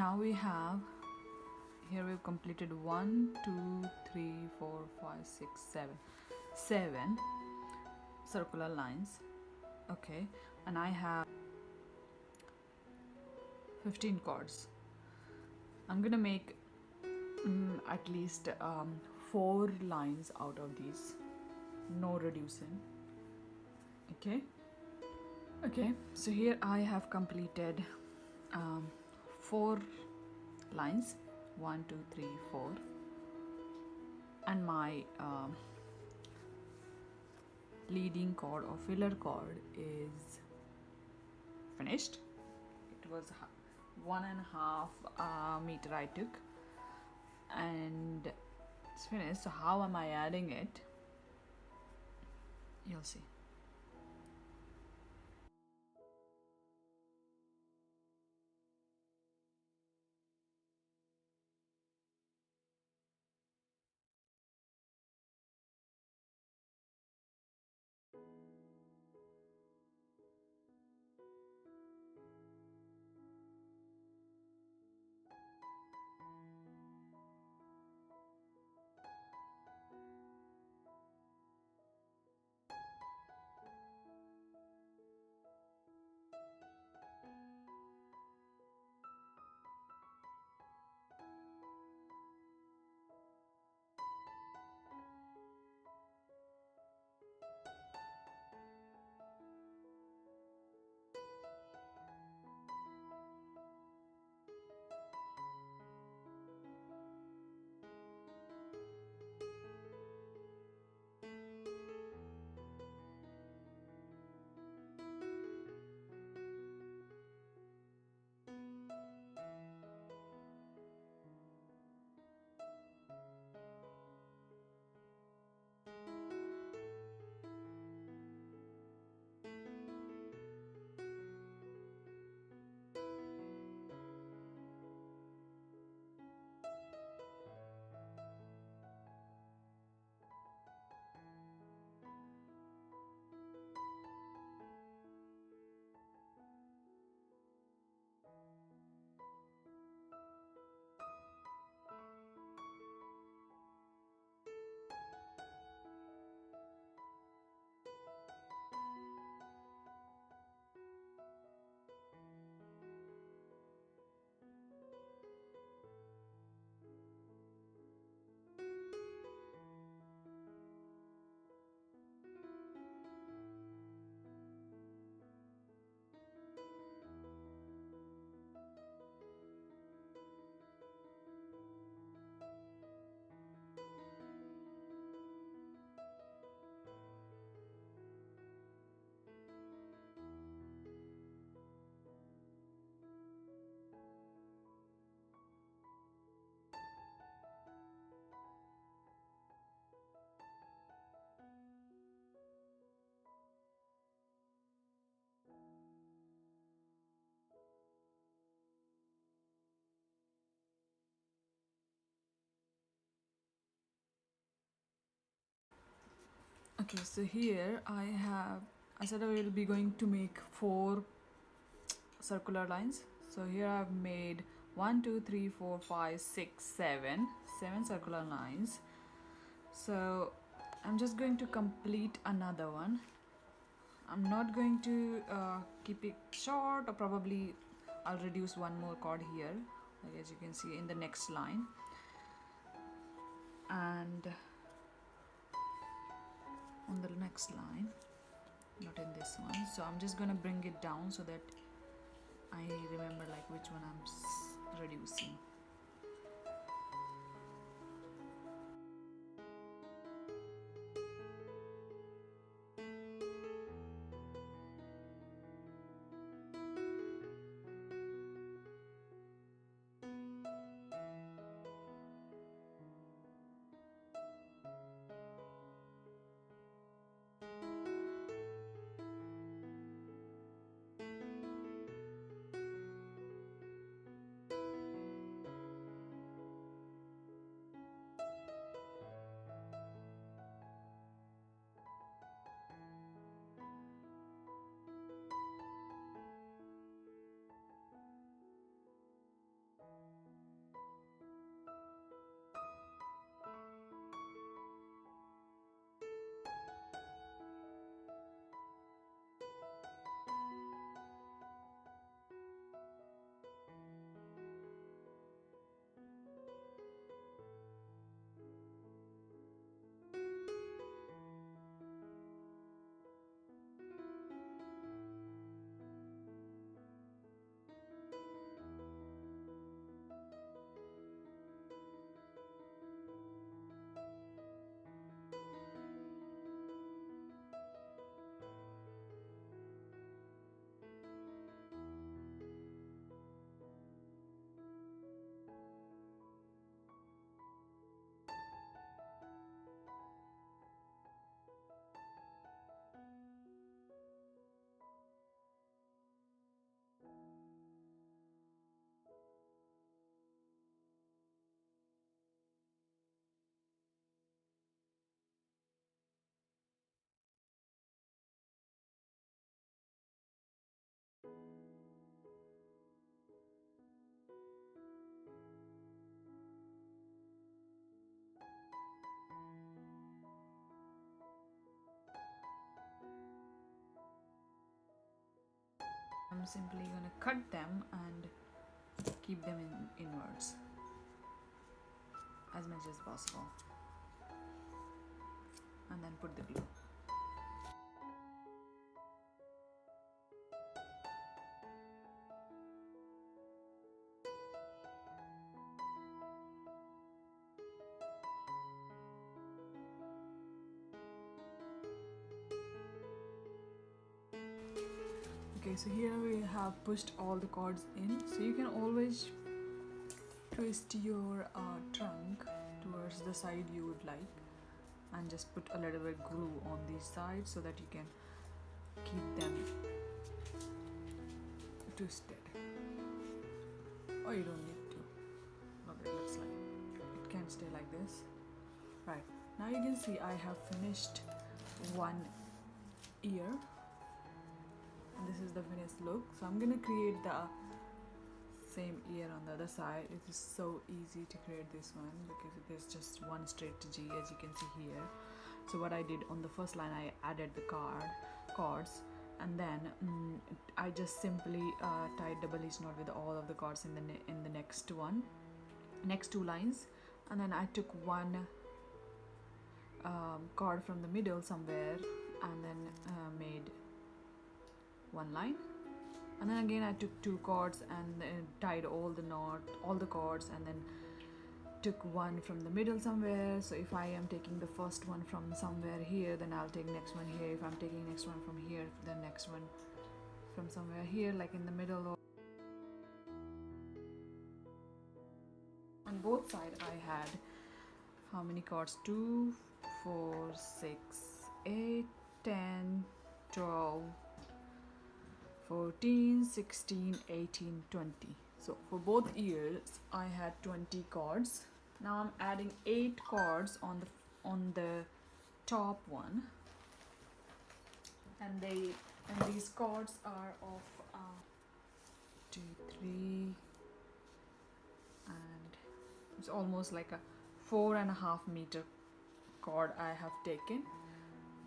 now we have, here we've completed 1 2 3 4 5 6 7 circular lines. Okay, and I have 15 chords. I'm gonna make at least 4 lines out of these, no reducing. Okay, so here I have completed 4 lines, 1 2 3 4, and my leading chord or filler chord is finished. It was 1.5 meter I took, and it's finished. So how am I adding it? You'll see. Okay, so here I said I will be going to make 4 circular lines. So here I've made 1 2 3 4 5 6 7 circular lines. So I'm just going to complete another one. I'm not going to keep it short, or probably I'll reduce one more chord here, like as you can see in the next line, and on the next line, not in this one. So I'm just gonna bring it down so that I remember like which one I'm reducing. I'm simply gonna cut them and keep them inwards as much as possible, and then put the glue. Okay, so here we have pushed all the cords in, so you can always twist your trunk towards the side you would like, and just put a little bit glue on these sides so that you can keep them twisted. Or you don't need to, but it looks like it can stay like this. Right, now you can see I have finished one ear, and this is the finished look. So I'm gonna create the same ear on the other side. It is so easy to create this one because it is just one straight G, as you can see here. So what I did on the first line, I added the cords, and then I just simply tied double each knot with all of the cords in the next two lines, and then I took one cord from the middle somewhere, and then made one line, and then again I took two cords and tied all the cords, and then took one from the middle somewhere. So if I am taking the first one from somewhere here, then I'll take next one here. If I'm taking next one from here, then next one from somewhere here, like in the middle. On both sides I had how many cords? 2, 4, 6, 8, 10, 12, 14, 16, 18, 20. So for both ears I had 20 cords. Now I'm adding 8 cords on the top one, and these cords are of 2, 3, and it's almost like a 4.5 meter cord I have taken.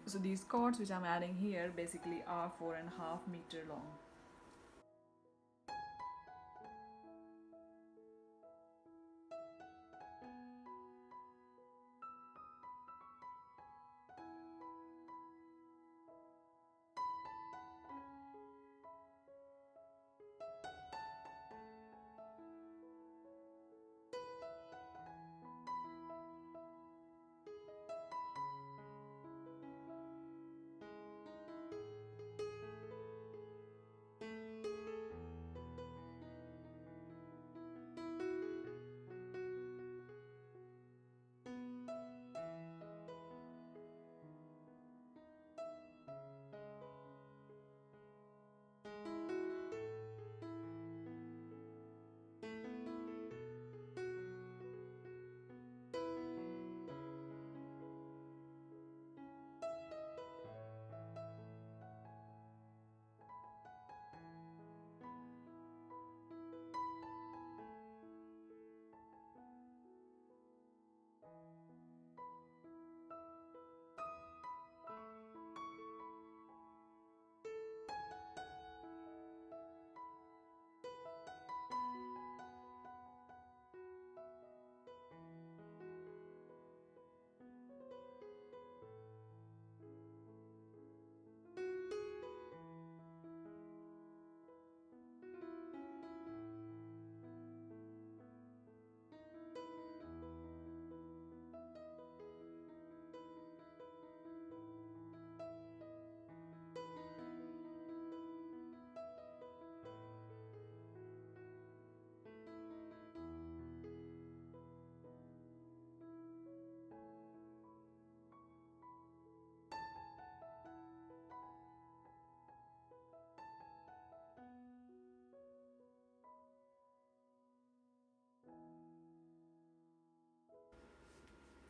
So these cords which I'm adding here basically are 4.5 meter long.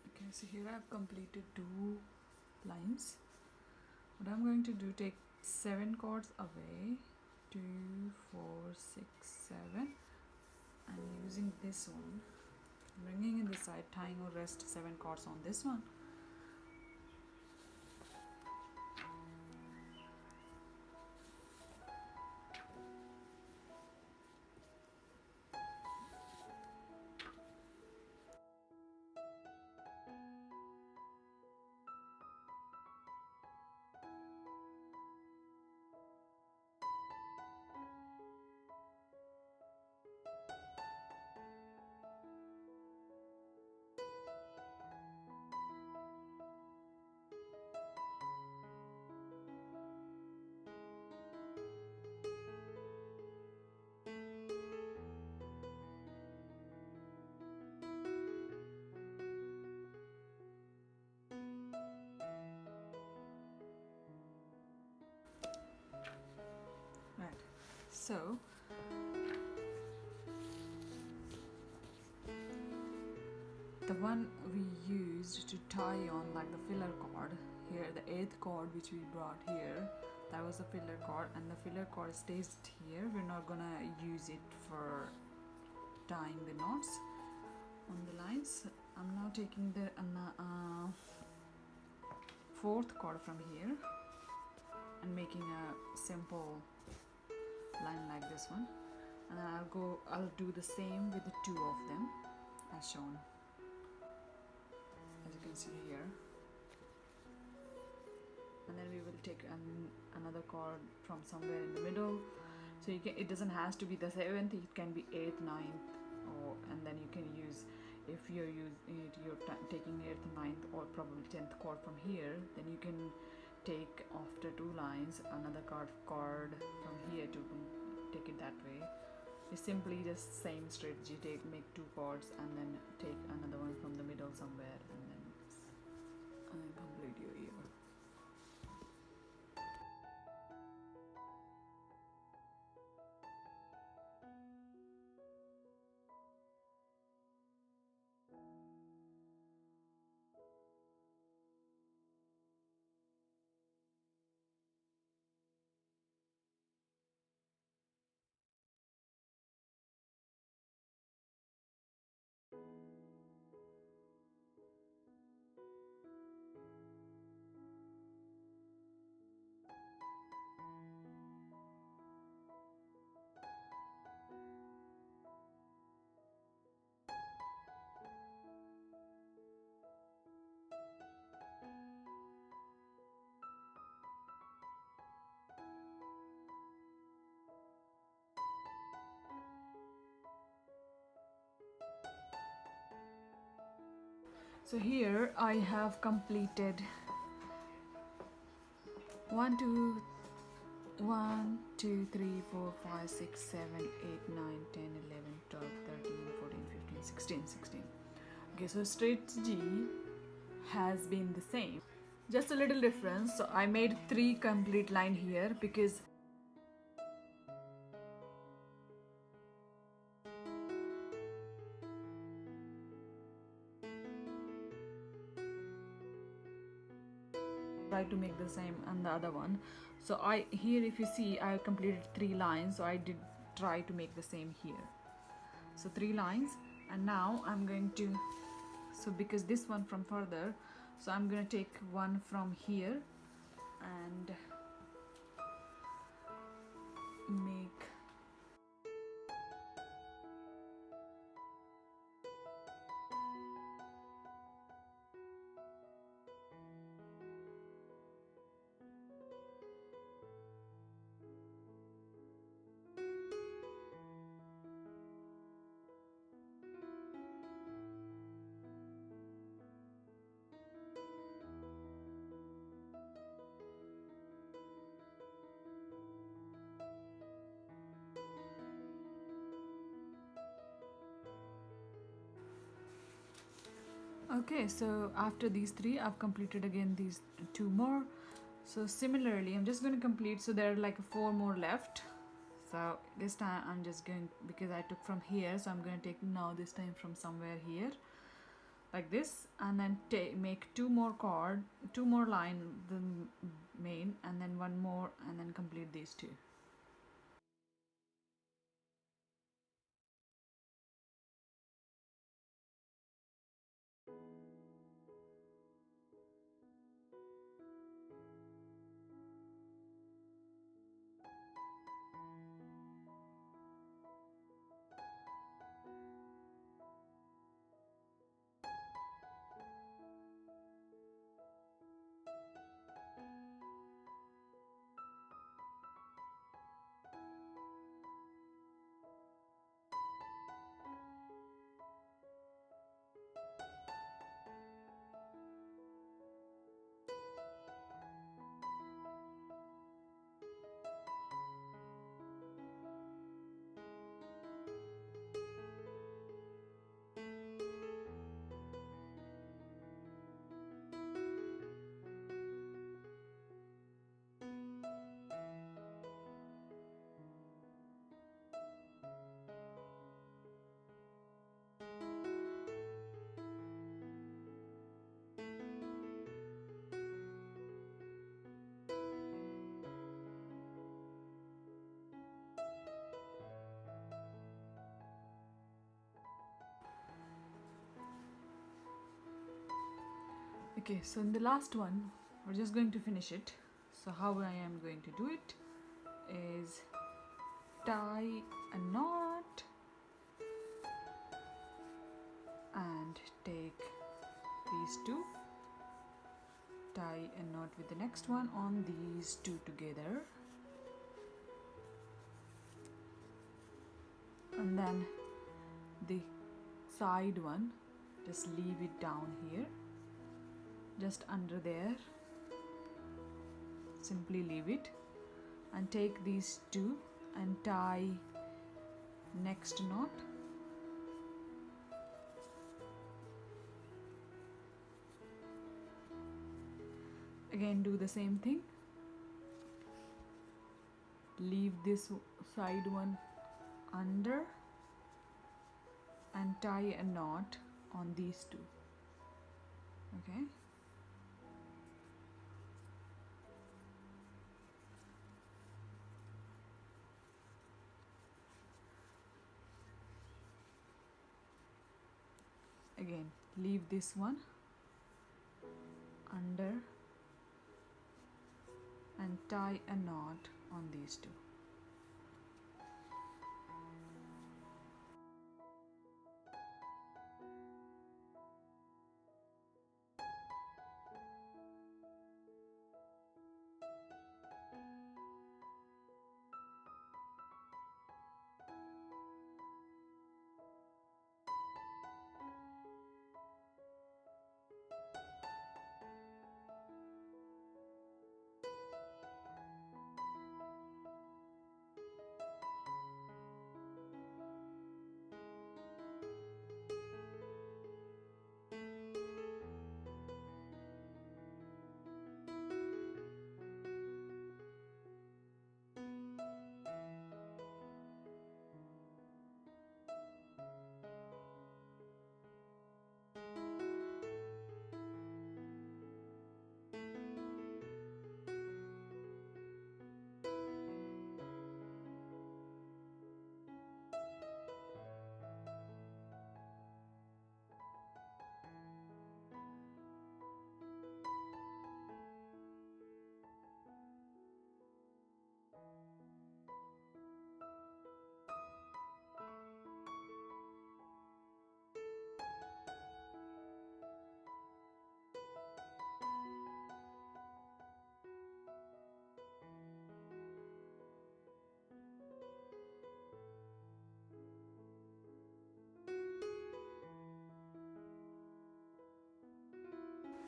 Okay, so here I've completed 2 lines. What I'm going to do, take 7 cords away, 2, 4, 6, 7, and using this one, bringing in this side, tying or rest 7 cords on this one. So the one we used to tie on like the filler cord here, the eighth cord which we brought here, that was the filler cord, and the filler cord stays here. We're not gonna use it for tying the knots on the lines. I'm now taking the fourth cord from here and making a simple line like this one, and I'll do the same with the two of them as shown, as you can see here. And then we will take another cord from somewhere in the middle, so it doesn't has to be the 7th, it can be 8th, 9th, or and then you can use, if you're taking 8th, 9th, or probably 10th cord from here, then you can take after two lines another cord from here to take it that way. It's simply just same strategy, make two cords and then take another one from the middle somewhere, and then complete your ear. So here I have completed 1 2 1 2 3 4 5 6 7 8 9 10 11 12 13 14 15 16. Okay, so strategy has been the same, just a little difference. So I made 3 complete line here because try to make the same on the other one. So here if you see I completed 3 lines, so I did try to make the same here. So 3 lines, and now I'm going to, so because this one from further, so I'm going to take one from here and make okay. So after these 3 I've completed again these 2 more. So similarly I'm just going to complete, so there are like 4 more left. So this time I'm just going, because I took from here, so I'm going to take now this time from somewhere here like this, and then make 2 more line, the main, and then 1 more, and then complete these 2. Okay, so in the last one, we're just going to finish it. So how I am going to do it is tie a knot and take these two, tie a knot with the next one on these two together, and then the side one, just leave it down here, just under there, simply leave it, and take these two and tie next knot. Again do the same thing, leave this side one under and tie a knot on these two. Okay, again leave this one under and tie a knot on these two.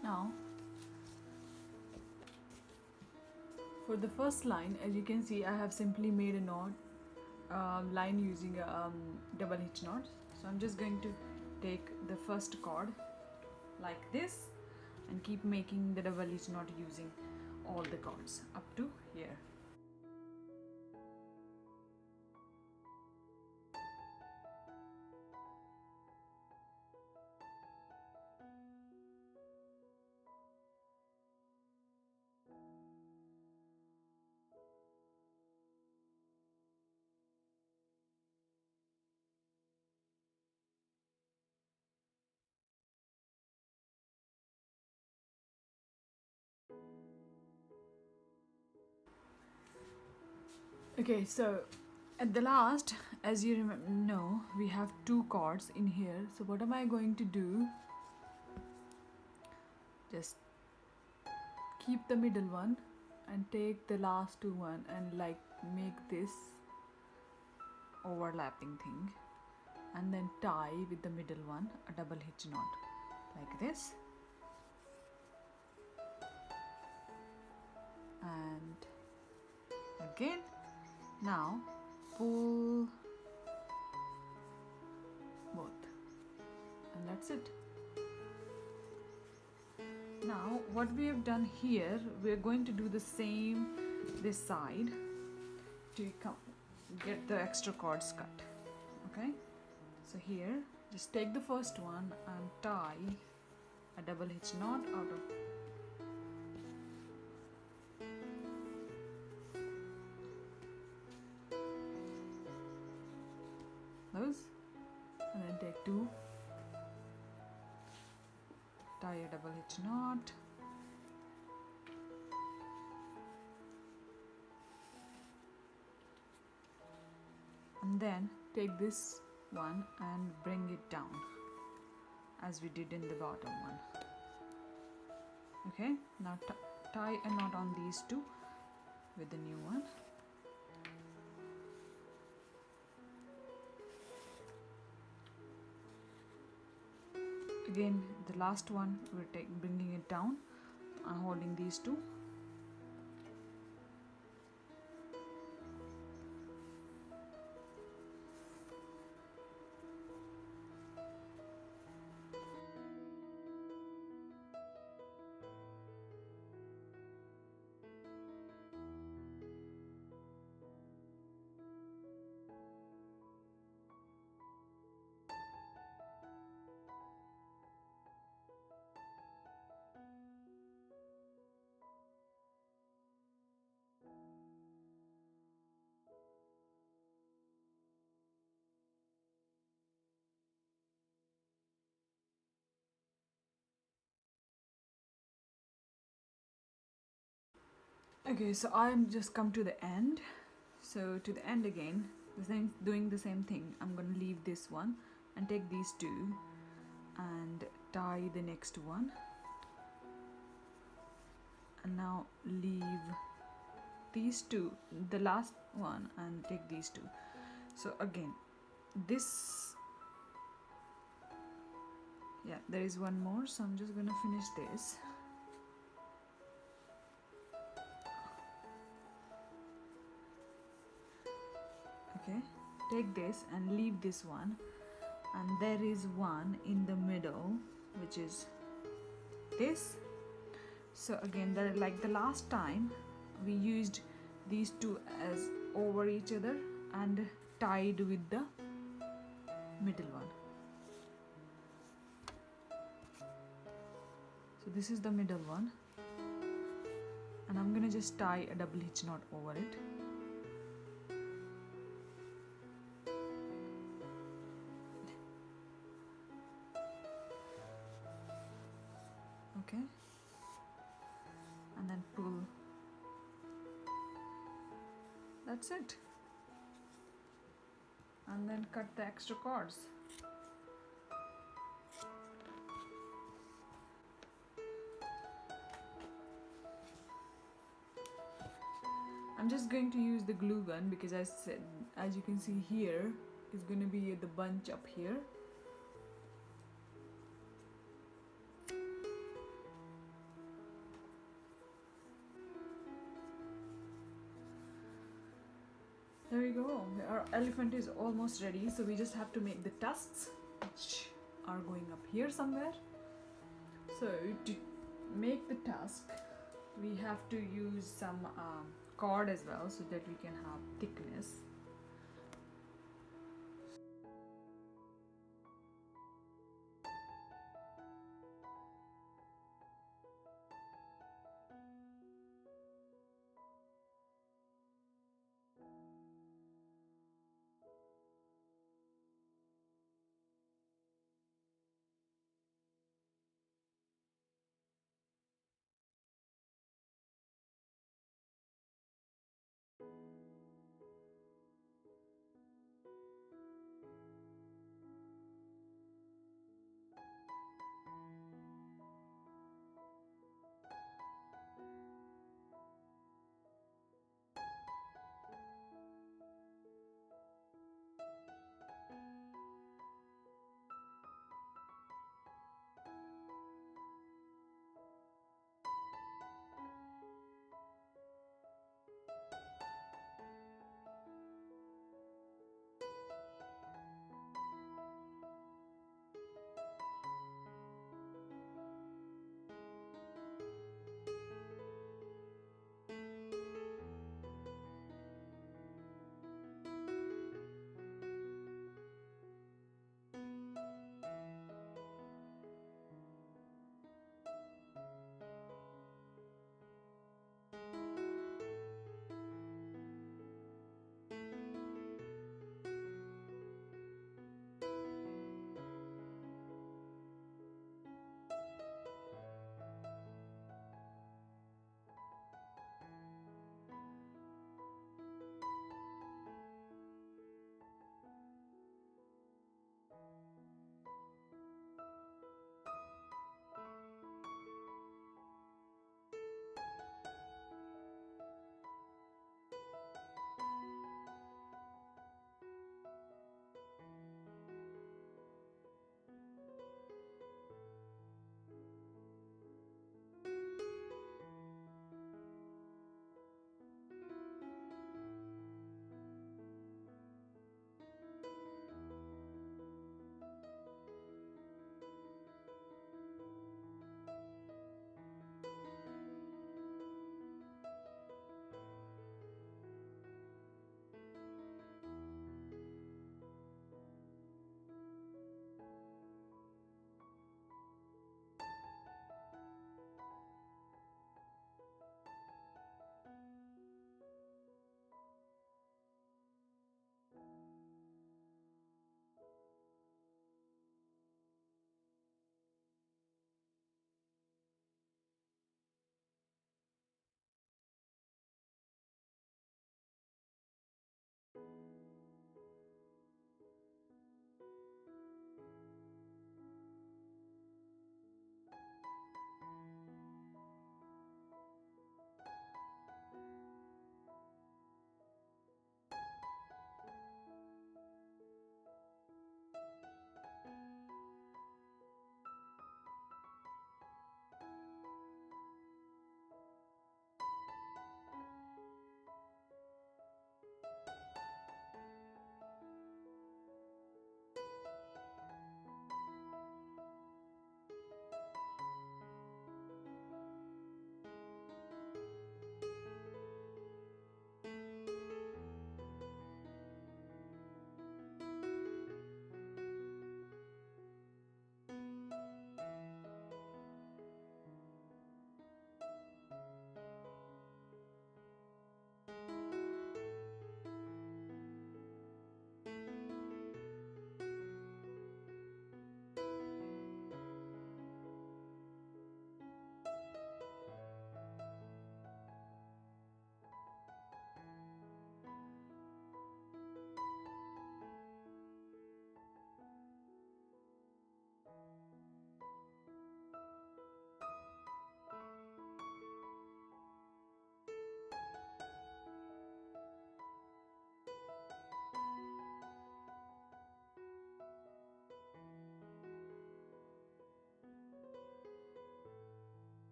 Now for the first line, as you can see, I have simply made a knot line using a double hitch knot. So I'm just going to take the first cord like this and keep making the double hitch knot using all the cords up to here. Okay, so at the last, as you know, we have two cords in here. So what am I going to do? Just keep the middle one and take the last two one and like make this overlapping thing, and then tie with the middle one a double hitch knot like this, and again now pull both, and that's it. Now what we have done here, we're going to do the same this side to get the extra cords cut. Okay, so here just take the first one and tie a double hitch knot out of those, and then take two, tie a double hitch knot. And then take this one and bring it down as we did in the bottom one. Okay, now tie a knot on these two with the new one. Again, the last one we're bringing it down, holding these two. Okay, so I'm just come to the end. So to the end again, doing the same thing. I'm gonna leave this one and take these two and tie the next one, and now leave these two, the last one, and take these two. So again, this, yeah, there is one more, so I'm just gonna finish this. Okay, take this and leave this one, and there is one in the middle, which is this. So again, like the last time, we used these two as over each other and tied with the middle one. So this is the middle one, and I'm gonna just tie a double hitch knot over it. Okay, and then pull. That's it. And then cut the extra cords. I'm just going to use the glue gun because I said, as you can see here, is going to be the bunch up here. There we go. Our elephant is almost ready, so we just have to make the tusks, which are going up here somewhere. So to make the tusk, we have to use some cord as well, so that we can have thickness.